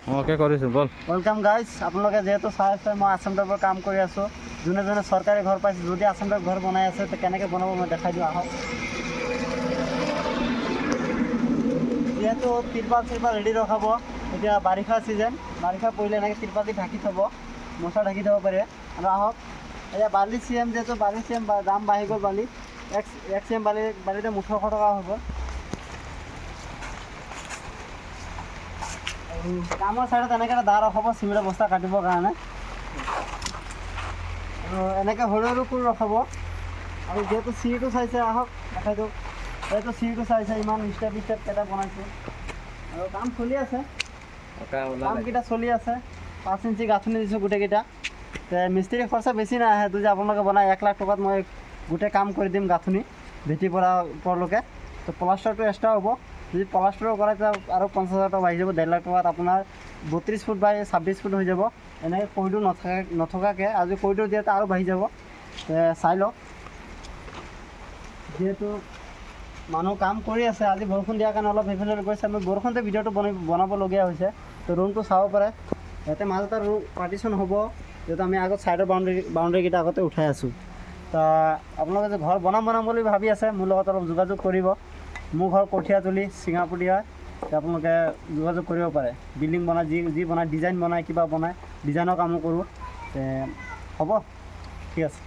Okay কৰিছোঁ বল। Welcome guys, আপোনালোকে যিহেতু চাই আছে মই আছাম টাইপৰ কাম কৰি আছোঁ। যোনে যোনে চৰকাৰী ঘৰ পাইছে, যদি আছাম টাইপ ঘৰ বনাই আছে তো কেনেকৈ বনাব মই দেখাই দিওঁ, আহক। যিহেতু তিৰপাল ৰেডি ৰখাব, এতিয়া বাৰিষা ছিজন, বাৰিষা পৰিলে এনেকৈ তিৰপাল দি ঢাকি থ'ব, মচা ঢাকি থ'ব পাৰে। আৰু আহক, এতিয়া বালি চিএম, যিহেতু বালি চিএম দাম বাঢ়ি গ'ল, বালি এক চিএম বালিতে 1800 টকা হ'ব। কামৰ চাইডত এনেকৈ এটা দা ৰখাব চিমেণ্টৰ বস্তা কাটিবৰ কাৰণে, আৰু এনেকৈ সৰু সৰু ফুল ৰখাব। আৰু যিহেতু চিৰিটো চাইছে, আহক দেখাই দিওঁ। যিহেতু চিৰিটো চাইছে, ইমান ষ্টেপ কেইটা বনাইছোঁ আৰু কাম চলি আছে, কামকেইটা চলি আছে। 5 ইঞ্চি গাঁথনি দিছোঁ গোটেইকেইটা। মিস্ত্ৰী খৰচা বেছি নাহে, যদি আপোনালোকে বনায় 1 লাখ টকাত মই গোটেই কাম কৰি দিম গাঁথনি ভেটিৰ পৰা ওপৰলৈকে। তো প্লাষ্টাৰটো এক্সট্ৰা হ'ব, যদি প্লাষ্টাৰো কৰে তেতিয়া আৰু 50,000 টকা বাঢ়ি যাব। 1.5 লাখ টকাত আপোনাৰ 32 ফুট বাই 26 ফুট হৈ যাব। এনেকৈ কৰিডৰ নথকাকৈ, আজি কৰিডৰ দিয়াতে আৰু বাঢ়ি যাব। চাই লওক, যিহেতু মানুহ কাম কৰি আছে, আজি বৰষুণ দিয়াৰ কাৰণে অলপ সেইফালে গৈছে। আমি বৰষুণতে ভিডিঅ'টো বনাবলগীয়া হৈছে। তো ৰুমটো চাব পাৰে, ইয়াতে মাজত এটা ৰুম পাৰ্টিশ্যন হ'ব, যিহেতু আমি আগত ছাইডৰ বাউণ্ডেৰীকেইটা আগতে উঠাই আছোঁ। তা আপোনালোকে যে ঘৰ বনাম বুলি ভাবি আছে, মোৰ লগত অলপ যোগাযোগ কৰিব। মোৰ ঘৰ কঠীয়াতলি চিঙাপুৰীয়া, আপোনালোকে যোগাযোগ কৰিব পাৰে। বিল্ডিং বনাই, যি বনায়, ডিজাইন বনায়, কিবা বনায়, ডিজাইনৰ কামো কৰোঁ। হ'ব, ঠিক আছে।